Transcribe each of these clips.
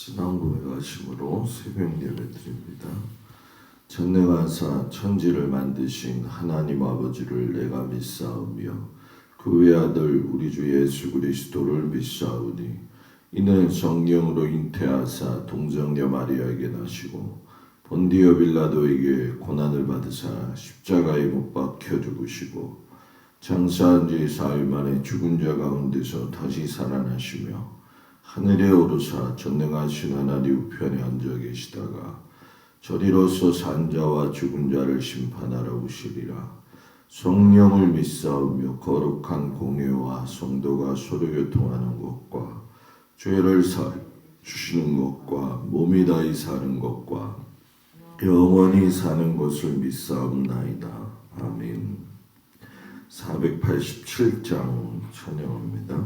신앙고백 하심으로 새벽 예배 드립니다. 전능하사 천지를 만드신 하나님 아버지를 내가 믿사오며 그 외아들 우리 주 예수 그리스도를 믿사오니 이는 성령으로 잉태하사 동정녀 마리아에게 나시고 본디오 빌라도에게 고난을 받으사 십자가에 못 박혀 죽으시고 장사한 지 사흘 만에 죽은 자 가운데서 다시 살아나시며 하늘에 오르사 전능하신 하나님 우편에 앉아 계시다가 저리로서 산 자와 죽은 자를 심판하러 오시리라. 성령을 믿사오며 거룩한 공회와 성도가 서로 교통하는 것과 죄를 주시는 것과 몸이 다히 사는 것과 영원히 사는 것을 믿사옵나이다. 아멘. 487장 찬양합니다.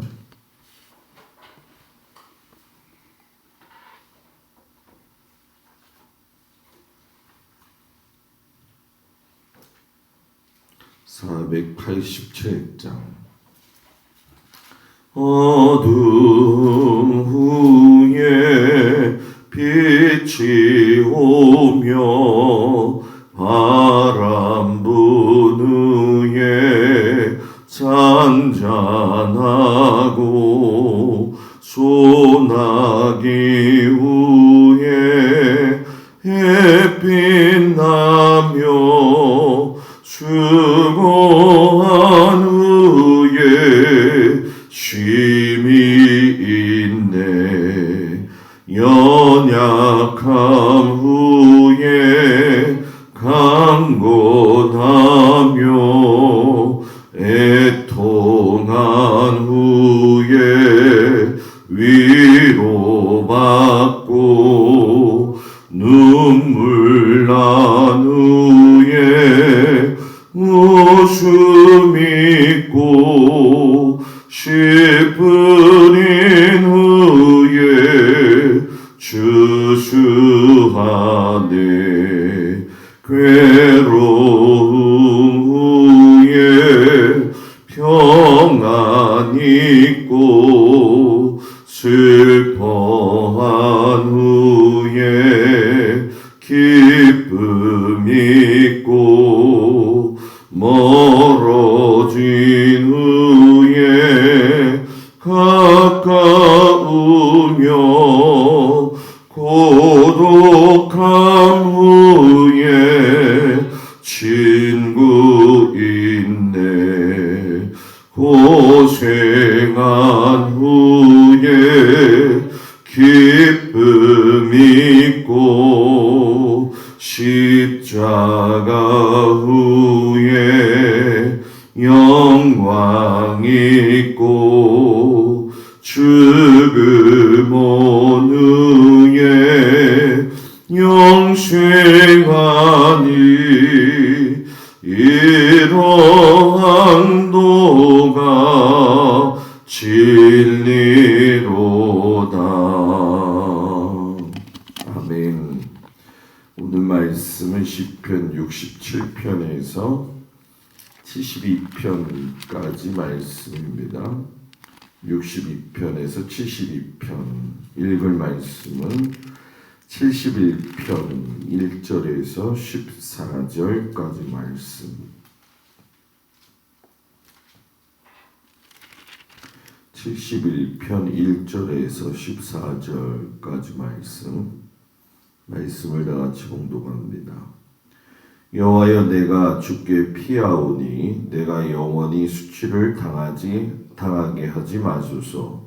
어둠 후에 빛이 오며 바람 부는 후에 잔잔하고 소나기 후에 햇빛 나며 수고한 후에 쉼이 있네. 연약함 후에 강건하며 애통한 후에 위로받고 눈물 난 후에 웃음 있고 시프린 후에 주수하네. 괴로움 후에 평안 있고 슬퍼한 후에 기쁨 있고 멀어진 후에 가까우며 고독한 후에 친구 있네. 고생한 후에 기쁨 있고 십자가 후에 영광 있고 죽음 온 후에 영생하니 이러한 도가 진리로다. 아멘. 오늘 말씀은 시편 67편에서 72편까지 말씀입니다. 62편에서 72편 읽을 말씀은 71편 1절에서 14절까지 말씀. 71편 1절에서 14절까지 말씀을 다 같이 봉독합니다. 여호와여, 내가 주께 피하오니 내가 영원히 수치를 당하게 하지 마소서.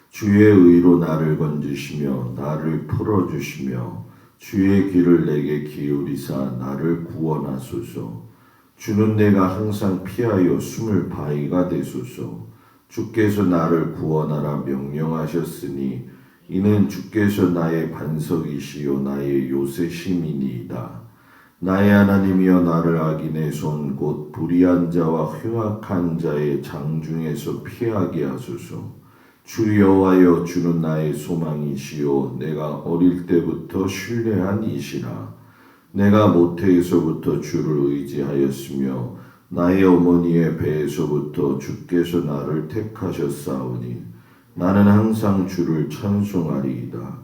주의 의로 나를 건지시며 나를 풀어주시며 주의 귀를 내게 기울이사 나를 구원하소서. 주는 내가 항상 피하여 숨을 바위가 되소서. 주께서 나를 구원하라 명령하셨으니 이는 주께서 나의 반석이시요 나의 요새심이니이다. 나의 하나님이여, 나를 악인의 손 곧 불의한 자와 흉악한 자의 장중에서 피하게 하소서. 주 여호와여, 주는 나의 소망이시요 내가 어릴 때부터 신뢰한 이시라. 내가 모태에서부터 주를 의지하였으며 나의 어머니의 배에서부터 주께서 나를 택하셨사오니 나는 항상 주를 찬송하리이다.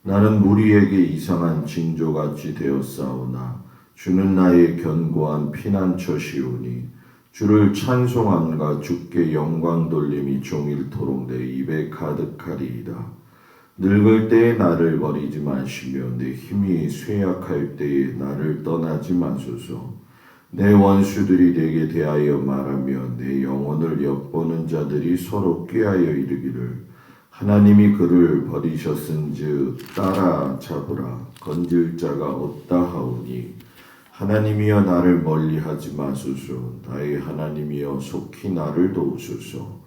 나는 무리에게 이상한 징조같이 되었사오나 주는 나의 견고한 피난처시오니 주를 찬송함과 주께 영광 돌림이 종일토록 내 입에 가득하리이다. 늙을 때에 나를 버리지 마시며 내 힘이 쇠약할 때에 나를 떠나지 마소서. 내 원수들이 내게 대하여 말하며 내 영혼을 엿보는 자들이 서로 꾀하여 이르기를 하나님이 그를 버리셨은즉 따라잡으라 건질 자가 없다 하오니 하나님이여 나를 멀리하지 마소서. 나의 하나님이여 속히 나를 도우소서.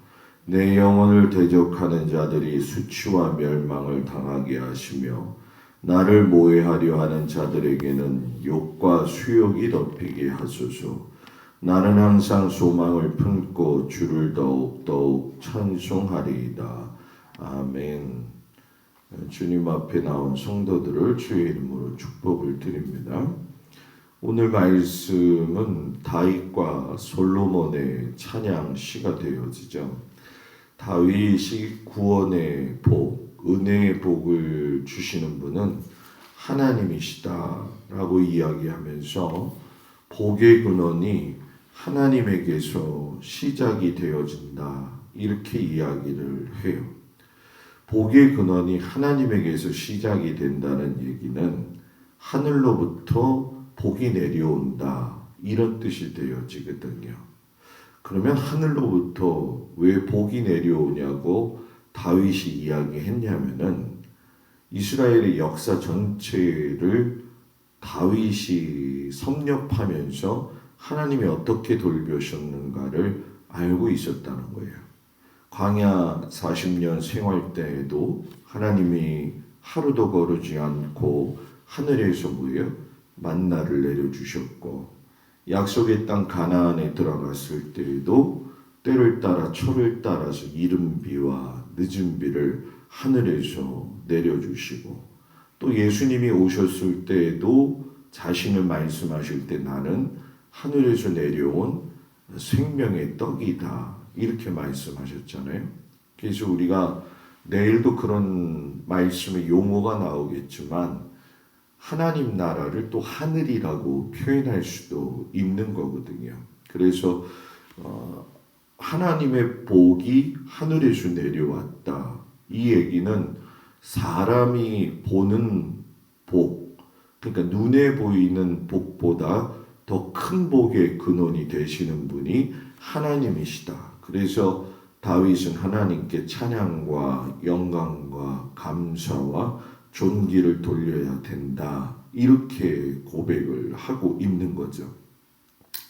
내 영혼을 대적하는 자들이 수치와 멸망을 당하게 하시며 나를 모해하려 하는 자들에게는 욕과 수욕이 덮이게 하소서. 나는 항상 소망을 품고 주를 더욱더욱 찬송하리이다. 아멘. 주님 앞에 나온 성도들을 주의 이름으로 축복을 드립니다. 오늘 말씀은 다윗과 솔로몬의 찬양 시가 되어지죠. 다윗이 구원의 복, 은혜의 복을 주시는 분은 하나님이시다라고 이야기하면서 복의 근원이 하나님에게서 시작이 되어진다 이렇게 이야기를 해요. 복의 근원이 하나님에게서 시작이 된다는 얘기는 하늘로부터 복이 내려온다 이런 뜻이 되어지거든요. 그러면 하늘로부터 왜 복이 내려오냐고 다윗이 이야기했냐면은 이스라엘의 역사 전체를 다윗이 섭렵하면서 하나님이 어떻게 돌보셨는가를 알고 있었다는 거예요. 광야 40년 생활 때에도 하나님이 하루도 거르지 않고 하늘에서 뭐예요? 만나를 내려주셨고 약속의 땅 가나안에 들어갔을 때에도 때를 따라 철을 따라서 이른 비와 늦은 비를 하늘에서 내려주시고 또 예수님이 오셨을 때에도 자신을 말씀하실 때 나는 하늘에서 내려온 생명의 떡이다 이렇게 말씀하셨잖아요. 그래서 우리가 내일도 그런 말씀의 용어가 나오겠지만 하나님 나라를 또 하늘이라고 표현할 수도 있는 거거든요. 그래서 하나님의 복이 하늘에서 내려왔다. 이 얘기는 사람이 보는 복, 그러니까 눈에 보이는 복보다 더 큰 복의 근원이 되시는 분이 하나님이시다. 그래서 다윗은 하나님께 찬양과 영광과 감사와 존귀를 돌려야 된다. 이렇게 고백을 하고 있는 거죠.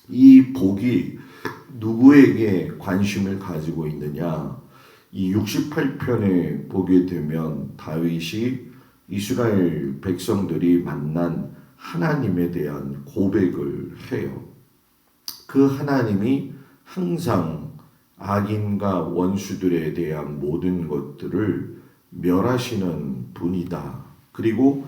이 복이 누구에게 관심을 가지고 있느냐? 이 68편에 보게 되면 다윗이 이스라엘 백성들이 만난 하나님에 대한 고백을 해요. 그 하나님이 항상 악인과 원수들에 대한 모든 것들을 멸하시는 분이다. 그리고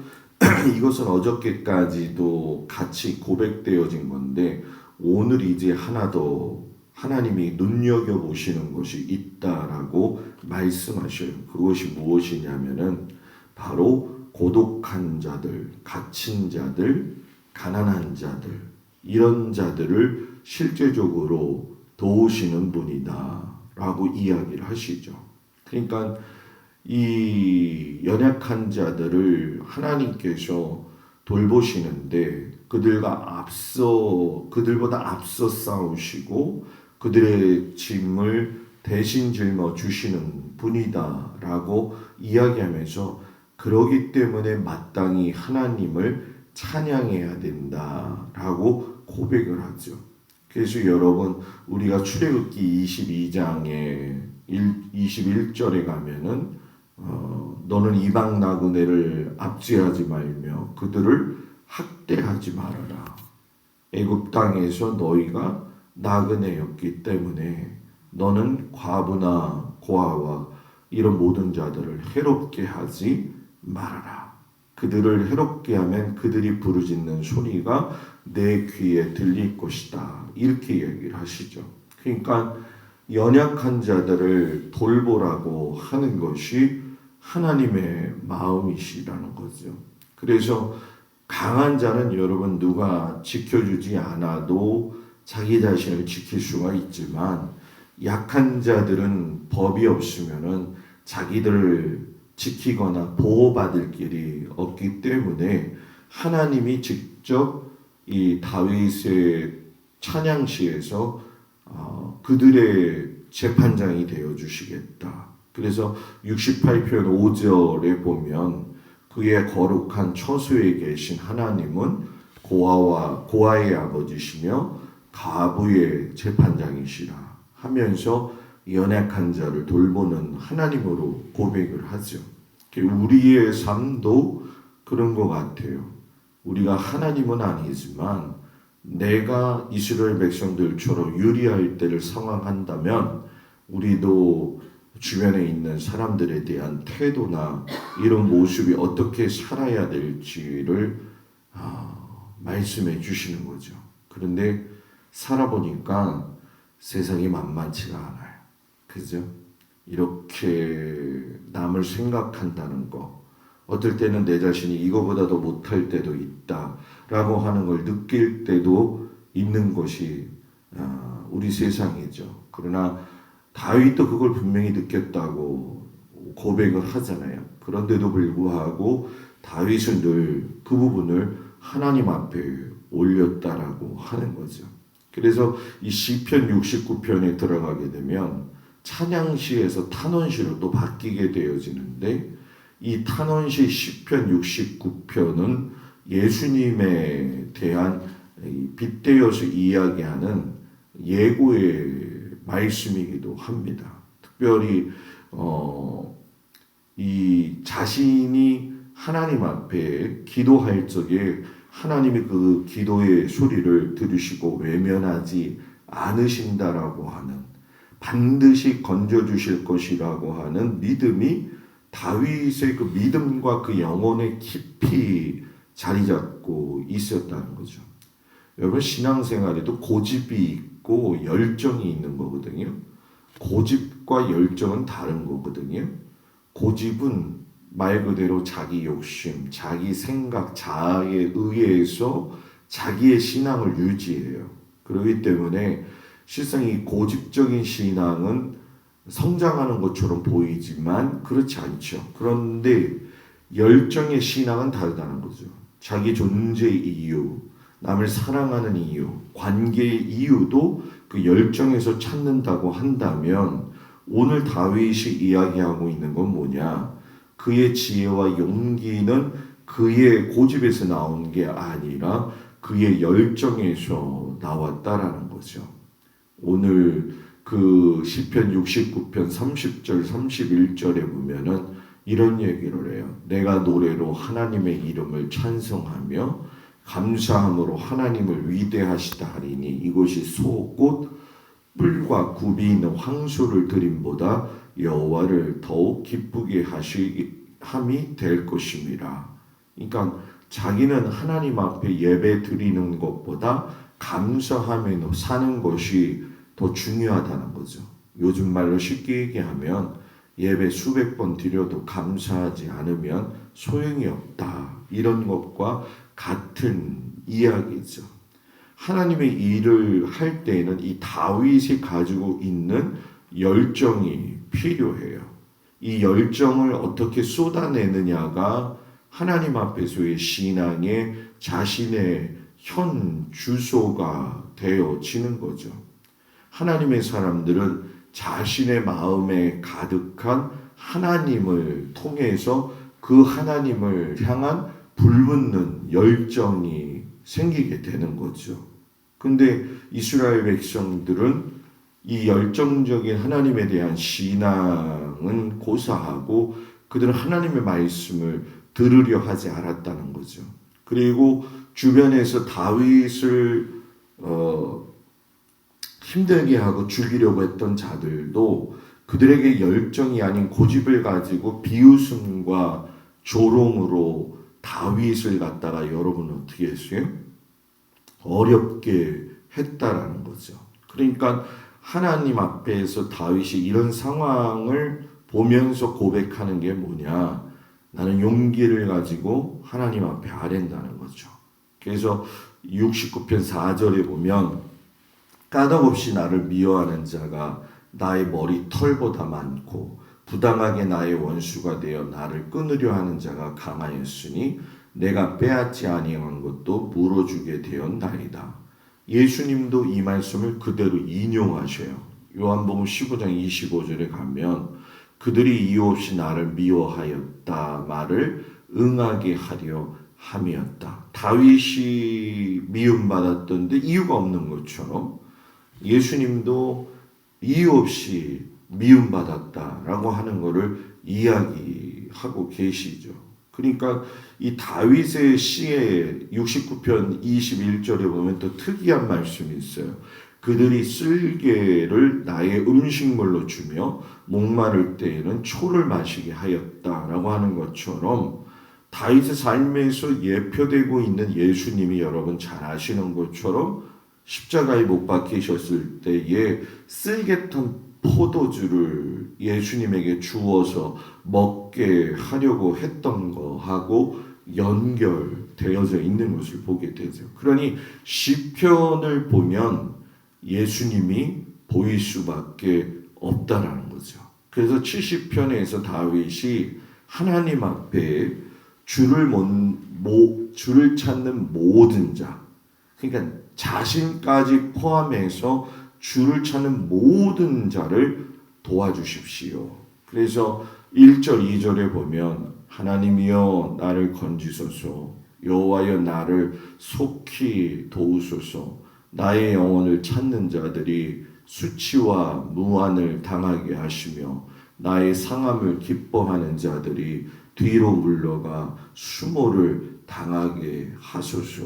이것은 어저께까지도 같이 고백되어진 건데 오늘 이제 하나 더 하나님이 눈여겨보시는 것이 있다라고 말씀하셔요. 그것이 무엇이냐면은 바로 고독한 자들, 갇힌 자들, 가난한 자들 이런 자들을 실제적으로 도우시는 분이다라고 이야기를 하시죠. 그러니까 이 연약한 자들을 하나님께서 돌보시는데 그들보다 앞서 싸우시고 그들의 짐을 대신 짊어 주시는 분이다라고 이야기하면서 그러기 때문에 마땅히 하나님을 찬양해야 된다라고 고백을 하죠. 그래서 여러분 우리가 출애굽기 22장에 21절에 가면은 너는 이방 나그네를 압제하지 말며 그들을 학대하지 말아라. 애굽 땅에서 너희가 나그네였기 때문에 너는 과부나 고아와 이런 모든 자들을 해롭게 하지 말아라. 그들을 해롭게 하면 그들이 부르짖는 소리가 내 귀에 들릴 것이다. 이렇게 얘기를 하시죠. 그러니까 연약한 자들을 돌보라고 하는 것이 하나님의 마음이시라는 거죠. 그래서 강한 자는 여러분 누가 지켜주지 않아도 자기 자신을 지킬 수가 있지만 약한 자들은 법이 없으면은 자기들을 지키거나 보호받을 길이 없기 때문에 하나님이 직접 이 다윗의 찬양시에서 그들의 재판장이 되어 주시겠다. 그래서 68편 5절에 보면 그의 거룩한 처소에 계신 하나님은 고아의 아버지시며 가부의 재판장이시라 하면서 연약한 자를 돌보는 하나님으로 고백을 하죠. 우리의 삶도 그런 것 같아요. 우리가 하나님은 아니지만 내가 이스라엘 백성들처럼 유리할 때를 상황한다면 우리도 주변에 있는 사람들에 대한 태도나 이런 모습이 어떻게 살아야 될지를 말씀해 주시는 거죠. 그런데 살아보니까 세상이 만만치가 않아요. 그죠? 이렇게 남을 생각한다는 거, 어떨 때는 내 자신이 이거보다 더 못할 때도 있다라고 하는 걸 느낄 때도 있는 것이 우리 세상이죠. 그러나 다윗도 그걸 분명히 느꼈다고 고백을 하잖아요. 그런데도 불구하고 다윗은 늘 그 부분을 하나님 앞에 올렸다라고 하는 거죠. 그래서 이 시편 69편에 들어가게 되면 찬양시에서 탄원시로 또 바뀌게 되어지는데 이 탄원시 시편 69편은 예수님에 대한 빗대어서 이야기하는 예고의 말씀이기도 합니다. 특별히 이 자신이 하나님 앞에 기도할 적에 하나님이 그 기도의 소리를 들으시고 외면하지 않으신다라고 하는, 반드시 건져주실 것이라고 하는 믿음이 다윗의 그 믿음과 그 영혼에 깊이 자리 잡고 있었다는 거죠. 여러분 신앙생활에도 고집이 있고 열정이 있는 거거든요. 고집과 열정은 다른 거거든요. 고집은 말 그대로 자기 욕심, 자기 생각, 자아에 의해서 자기의 신앙을 유지해요. 그렇기 때문에 실상 이 고집적인 신앙은 성장하는 것처럼 보이지만 그렇지 않죠. 그런데 열정의 신앙은 다르다는 거죠. 자기 존재의 이유, 남을 사랑하는 이유, 관계의 이유도 그 열정에서 찾는다고 한다면 오늘 다윗이 이야기하고 있는 건 뭐냐? 그의 지혜와 용기는 그의 고집에서 나온 게 아니라 그의 열정에서 나왔다라는 거죠. 오늘 그 시편 69편 30절 31절에 보면은 이런 얘기를 해요. 내가 노래로 하나님의 이름을 찬송하며 감사함으로 하나님을 위대하시다 하리니 이것이 소 곧 뿔과 굽이 있는 황소를 드림보다 여호와를 더욱 기쁘게 함이 될 것임이라. 그러니까 자기는 하나님 앞에 예배 드리는 것보다 감사하며 사는 것이 더 중요하다는 거죠. 요즘 말로 쉽게 얘기하면 예배 수백 번 드려도 감사하지 않으면 소용이 없다. 이런 것과 같은 이야기죠. 하나님의 일을 할 때에는 이 다윗이 가지고 있는 열정이 필요해요. 이 열정을 어떻게 쏟아내느냐가 하나님 앞에서의 신앙의 자신의 현 주소가 되어지는 거죠. 하나님의 사람들은 자신의 마음에 가득한 하나님을 통해서 그 하나님을 향한 불붙는 열정이 생기게 되는 거죠. 근데 이스라엘 백성들은 이 열정적인 하나님에 대한 신앙은 고사하고 그들은 하나님의 말씀을 들으려 하지 않았다는 거죠. 그리고 주변에서 다윗을 힘들게 하고 죽이려고 했던 자들도 그들에게 열정이 아닌 고집을 가지고 비웃음과 조롱으로 다윗을 갖다가 여러분 어떻게 했어요? 어렵게 했다라는 거죠. 그러니까 하나님 앞에서 다윗이 이런 상황을 보면서 고백하는 게 뭐냐? 나는 용기를 가지고 하나님 앞에 아랜다는 거죠. 그래서 69편 4절에 보면 까닭없이 나를 미워하는 자가 나의 머리 털보다 많고 부당하게 나의 원수가 되어 나를 끊으려 하는 자가 강하였으니 내가 빼앗지 아니한 것도 물어주게 되었나이다. 예수님도 이 말씀을 그대로 인용하셔요. 요한복음 15장 25절에 가면 그들이 이유 없이 나를 미워하였다 말을 응하게 하려 함이었다. 다윗이 미움받았던데 이유가 없는 것처럼 예수님도 이유 없이 미움받았다라고 하는 것을 이야기하고 계시죠. 그러니까 이 다윗의 시의 69편 21절에 보면 또 특이한 말씀이 있어요. 그들이 쓸개를 나의 음식물로 주며 목마를 때에는 초를 마시게 하였다라고 하는 것처럼 다윗의 삶에서 예표되고 있는 예수님이 여러분 잘 아시는 것처럼 십자가에 못 박히셨을 때에 쓸개탄 포도주를 예수님에게 주어서 먹게 하려고 했던 거하고 연결되어져 있는 것을 보게 되죠. 그러니 시편을 보면 예수님이 보일 수밖에 없다라는 거죠. 그래서 70편에서 다윗이 하나님 앞에 주를 찾는 모든 자, 그러니까 자신까지 포함해서 주를 찾는 모든 자를 도와주십시오. 그래서 1절 2절에 보면 하나님이여 나를 건지소서, 여호와여 나를 속히 도우소서, 나의 영혼을 찾는 자들이 수치와 무한을 당하게 하시며 나의 상함을 기뻐하는 자들이 뒤로 물러가 수모를 당하게 하소서.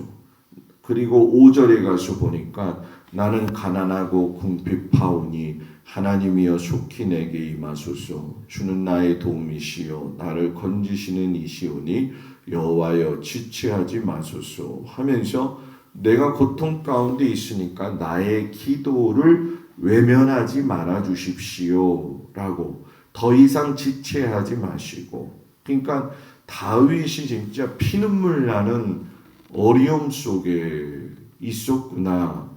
그리고 5절에 가서 보니까 나는 가난하고 궁핍하오니 하나님이여 속히 내게 임하소서. 주는 나의 도움이시여 나를 건지시는 이시오니 여호와여 지체하지 마소서 하면서 내가 고통 가운데 있으니까 나의 기도를 외면하지 말아 주십시오 라고 더 이상 지체하지 마시고, 그러니까 다윗이 진짜 피눈물 나는 어려움 속에 있었구나.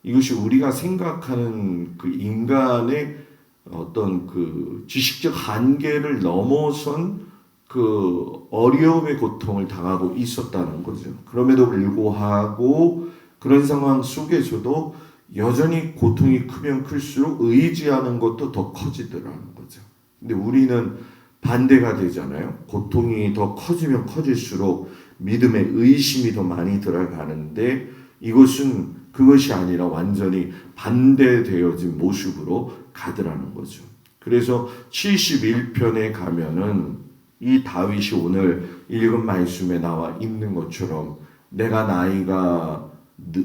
이것이 우리가 생각하는 그 인간의 어떤 그 지식적 한계를 넘어선 그 어려움의 고통을 당하고 있었다는 거죠. 그럼에도 불구하고 그런 상황 속에서도 여전히 고통이 크면 클수록 의지하는 것도 더 커지더라는 거죠. 근데 우리는 반대가 되잖아요. 고통이 더 커지면 커질수록 믿음의 의심이 더 많이 들어가는데 이것은 그것이 아니라 완전히 반대되어진 모습으로 가더라는 거죠. 그래서 71편에 가면은 이 다윗이 오늘 읽은 말씀에 나와 있는 것처럼 내가 나이가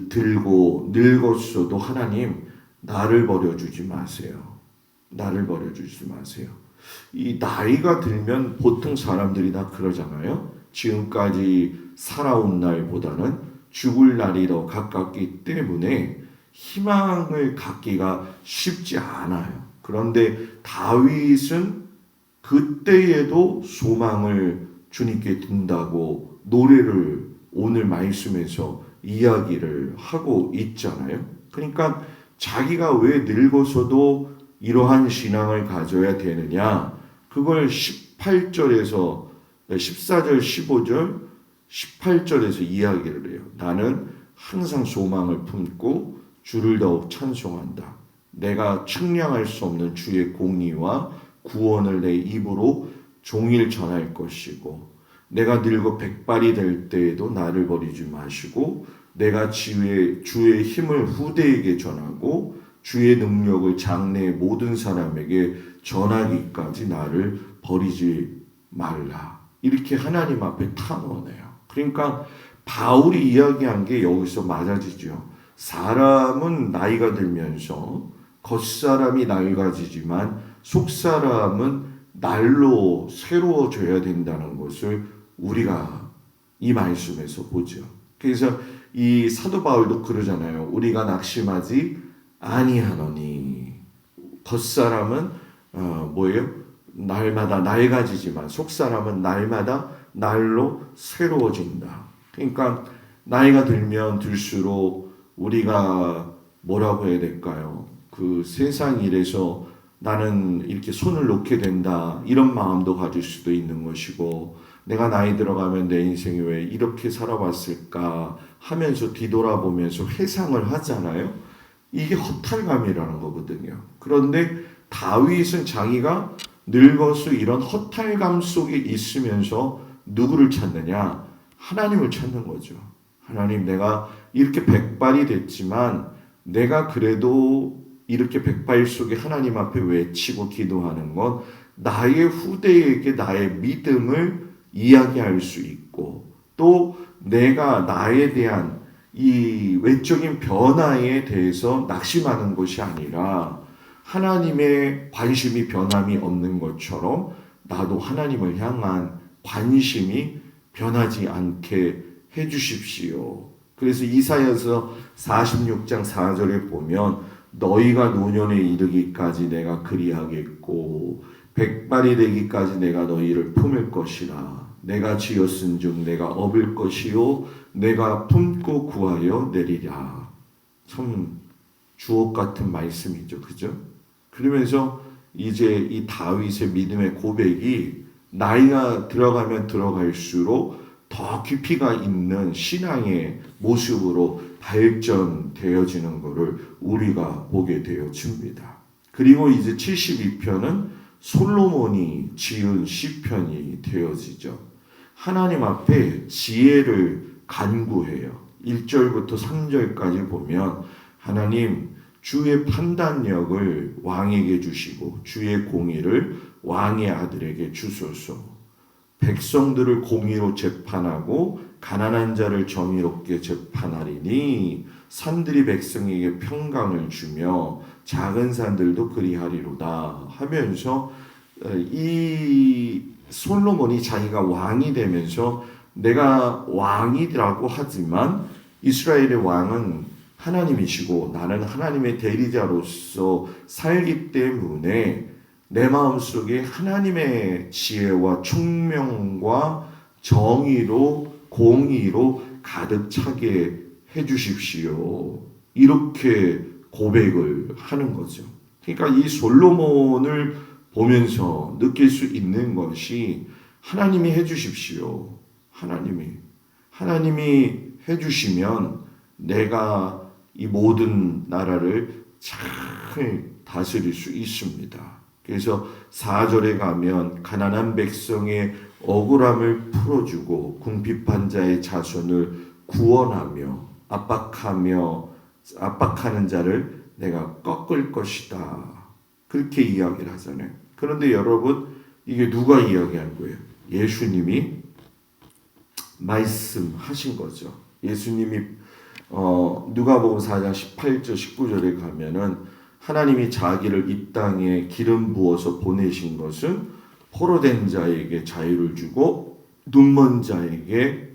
들고 늙었어도 하나님 나를 버려주지 마세요. 나를 버려주지 마세요. 이 나이가 들면 보통 사람들이 다 그러잖아요. 지금까지 살아온 날보다는 죽을 날이 더 가깝기 때문에 희망을 갖기가 쉽지 않아요. 그런데 다윗은 그때에도 소망을 주님께 둔다고 노래를 오늘 말씀에서 이야기를 하고 있잖아요. 그러니까 자기가 왜 늙어서도 이러한 신앙을 가져야 되느냐, 그걸 14절, 15절, 18절에서 이야기를 해요. 나는 항상 소망을 품고 주를 더욱 찬송한다. 내가 측량할 수 없는 주의 공의와 구원을 내 입으로 종일 전할 것이고, 내가 늙어 백발이 될 때에도 나를 버리지 마시고, 내가 주의 힘을 후대에게 전하고 주의 능력을 장래의 모든 사람에게 전하기까지 나를 버리지 말라. 이렇게 하나님 앞에 탄원해요. 그러니까 바울이 이야기한 게 여기서 맞아지죠. 사람은 나이가 들면서 겉사람이 낡아지지만 속사람은 날로 새로워져야 된다는 것을 우리가 이 말씀에서 보죠. 그래서 이 사도 바울도 그러잖아요. 우리가 낙심하지 아니하노니 겉사람은 뭐예요? 날마다 낡아지지만 속 사람은 날마다 날로 새로워진다. 그러니까 나이가 들면 들수록 우리가 뭐라고 해야 될까요? 그 세상 일에서 나는 이렇게 손을 놓게 된다, 이런 마음도 가질 수도 있는 것이고, 내가 나이 들어가면 내 인생이 왜 이렇게 살아왔을까 하면서 뒤돌아보면서 회상을 하잖아요. 이게 허탈감이라는 거거든요. 그런데 다윗은 자기가 늙어서 이런 허탈감 속에 있으면서 누구를 찾느냐? 하나님을 찾는 거죠. 하나님, 내가 이렇게 백발이 됐지만 내가 그래도 이렇게 백발 속에 하나님 앞에 외치고 기도하는 건 나의 후대에게 나의 믿음을 이야기할 수 있고, 또 내가 나에 대한 이 외적인 변화에 대해서 낙심하는 것이 아니라 하나님의 관심이 변함이 없는 것처럼 나도 하나님을 향한 관심이 변하지 않게 해주십시오. 그래서 이사야서 46장 4절에 보면 너희가 노년에 이르기까지 내가 그리하겠고 백발이 되기까지 내가 너희를 품을 것이라. 내가 지었은즉 내가 업을 것이요 내가 품고 구하여 내리라. 참 주옥 같은 말씀이죠. 그죠? 그러면서 이제 이 다윗의 믿음의 고백이 나이가 들어가면 들어갈수록 더 깊이가 있는 신앙의 모습으로 발전되어지는 것을 우리가 보게 되어집니다. 그리고 이제 72편은 솔로몬이 지은 시편이 되어지죠. 하나님 앞에 지혜를 간구해요. 1절부터 3절까지 보면 하나님, 주의 판단력을 왕에게 주시고 주의 공의를 왕의 아들에게 주소서. 백성들을 공의로 재판하고 가난한 자를 정의롭게 재판하리니 산들이 백성에게 평강을 주며 작은 산들도 그리하리로다 하면서 이 솔로몬이 자기가 왕이 되면서 내가 왕이라고 하지만 이스라엘의 왕은 하나님이시고 나는 하나님의 대리자로서 살기 때문에 내 마음속에 하나님의 지혜와 총명과 정의로 공의로 가득 차게 해주십시오. 이렇게 고백을 하는 거죠. 그러니까 이 솔로몬을 보면서 느낄 수 있는 것이 하나님이 해주십시오. 하나님이 해주시면 내가 이 모든 나라를 잘 다스릴 수 있습니다. 그래서 4절에 가면 가난한 백성의 억울함을 풀어주고 궁핍한 자의 자손을 구원하며 압박하는 자를 내가 꺾을 것이다. 그렇게 이야기를 하잖아요. 그런데 여러분, 이게 누가 이야기한 거예요? 예수님이 말씀하신 거죠. 예수님이 누가복음 4장 18절 19절에 가면은 하나님이 자기를 이 땅에 기름 부어서 보내신 것은 포로된 자에게 자유를 주고 눈먼 자에게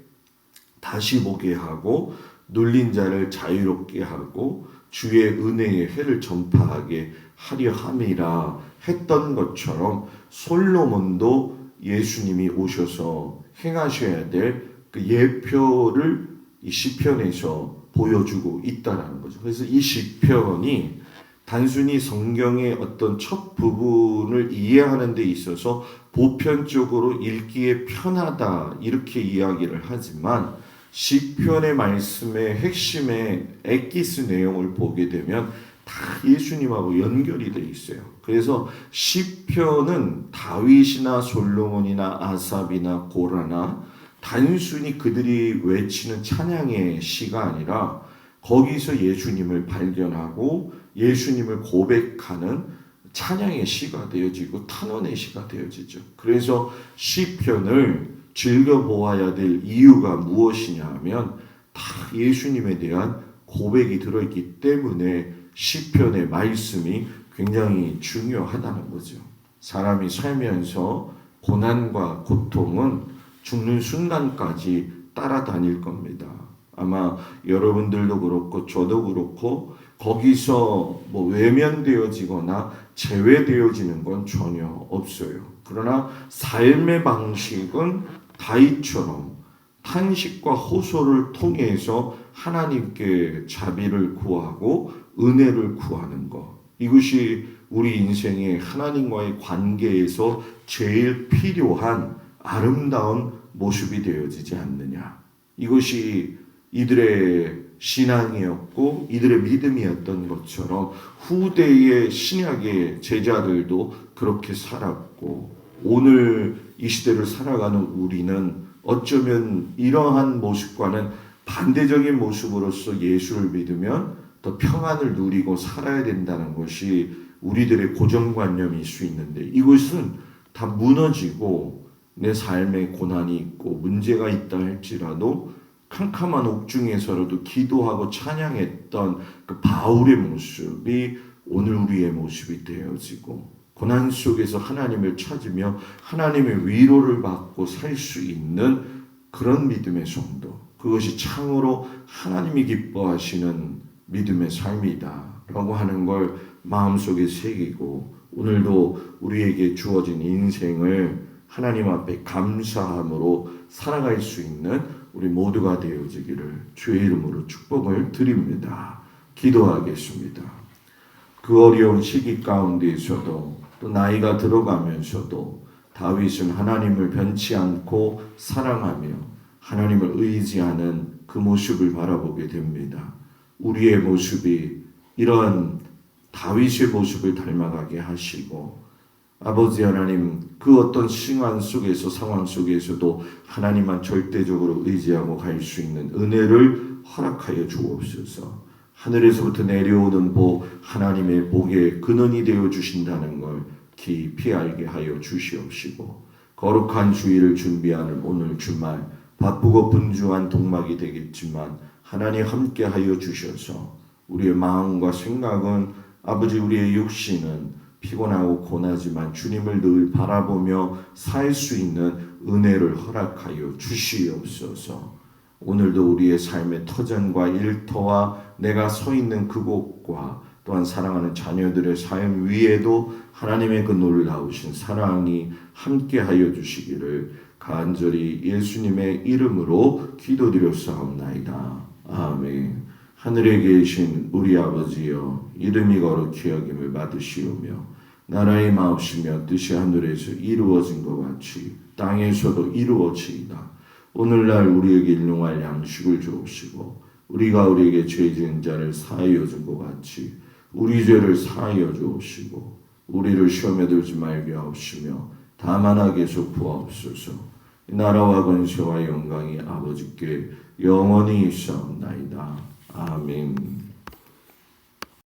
다시 보게 하고 눌린 자를 자유롭게 하고 주의 은혜의 해를 전파하게 하려 함이라 했던 것처럼 솔로몬도 예수님이 오셔서 행하셔야 될 그 예표를 이 시편에서 보여주고 있다는 거죠. 그래서 이 시편이 단순히 성경의 어떤 첫 부분을 이해하는 데 있어서 보편적으로 읽기에 편하다 이렇게 이야기를 하지만 시편의 말씀의 핵심의 엑기스 내용을 보게 되면 다 예수님하고 연결이 돼 있어요. 그래서 시편은 다윗이나 솔로몬이나 아삽이나 고라나 단순히 그들이 외치는 찬양의 시가 아니라 거기서 예수님을 발견하고 예수님을 고백하는 찬양의 시가 되어지고 탄원의 시가 되어지죠. 그래서 시편을 즐겨보아야 될 이유가 무엇이냐 하면 다 예수님에 대한 고백이 들어있기 때문에 시편의 말씀이 굉장히 중요하다는 거죠. 사람이 살면서 고난과 고통은 죽는 순간까지 따라다닐 겁니다. 아마 여러분들도 그렇고 저도 그렇고 거기서 뭐 외면되어지거나 제외되어지는 건 전혀 없어요. 그러나 삶의 방식은 다윗처럼 탄식과 호소를 통해서 하나님께 자비를 구하고 은혜를 구하는 것. 이것이 우리 인생의 하나님과의 관계에서 제일 필요한 아름다운 모습이 되어지지 않느냐. 이것이 이들의 신앙이었고 이들의 믿음이었던 것처럼 후대의 신약의 제자들도 그렇게 살았고, 오늘 이 시대를 살아가는 우리는 어쩌면 이러한 모습과는 반대적인 모습으로서 예수를 믿으면 더 평안을 누리고 살아야 된다는 것이 우리들의 고정관념일 수 있는데, 이것은 다 무너지고 내 삶에 고난이 있고 문제가 있다 할지라도 캄캄한 옥중에서라도 기도하고 찬양했던 그 바울의 모습이 오늘 우리의 모습이 되어지고, 고난 속에서 하나님을 찾으며 하나님의 위로를 받고 살 수 있는 그런 믿음의 성도, 그것이 참으로 하나님이 기뻐하시는 믿음의 삶이다 라고 하는 걸 마음속에 새기고, 오늘도 우리에게 주어진 인생을 하나님 앞에 감사함으로 살아갈 수 있는 우리 모두가 되어지기를 주의 이름으로 축복을 드립니다. 기도하겠습니다. 그 어려운 시기 가운데에서도 또 나이가 들어가면서도 다윗은 하나님을 변치 않고 사랑하며 하나님을 의지하는 그 모습을 바라보게 됩니다. 우리의 모습이 이런 다윗의 모습을 닮아가게 하시고, 아버지 하나님, 그 어떤 시간 속에서 상황 속에서도 하나님만 절대적으로 의지하고 갈 수 있는 은혜를 허락하여 주옵소서. 하늘에서부터 내려오는 복, 하나님의 복의 근원이 되어 주신다는 걸 깊이 알게 하여 주시옵시고, 거룩한 주일을 준비하는 오늘 주말, 바쁘고 분주한 동막이 되겠지만 하나님 함께 하여 주셔서 우리의 마음과 생각은, 아버지, 우리의 육신은 피곤하고 고나지만 주님을 늘 바라보며 살 수 있는 은혜를 허락하여 주시옵소서. 오늘도 우리의 삶의 터전과 일터와 내가 서 있는 그곳과 또한 사랑하는 자녀들의 삶 위에도 하나님의 그 놀라우신 사랑이 함께하여 주시기를 간절히 예수님의 이름으로 기도드렸사옵나이다. 아멘. 하늘에 계신 우리 아버지여, 이름이 거룩히 여김을 받으시오며 나라의 마옵시며 뜻이 하늘에서 이루어진 것 같이 땅에서도 이루어지이다. 오늘날 우리에게 일용할 양식을 주옵시고 우리가 우리에게 죄 지은 자를 사하여 준 것 같이 우리 죄를 사하여 주옵시고 우리를 시험에 들지 말게 하옵시며 다만 악에서 구하옵소서. 나라와 권세와 영광이 아버지께 영원히 있사옵나이다. 아멘.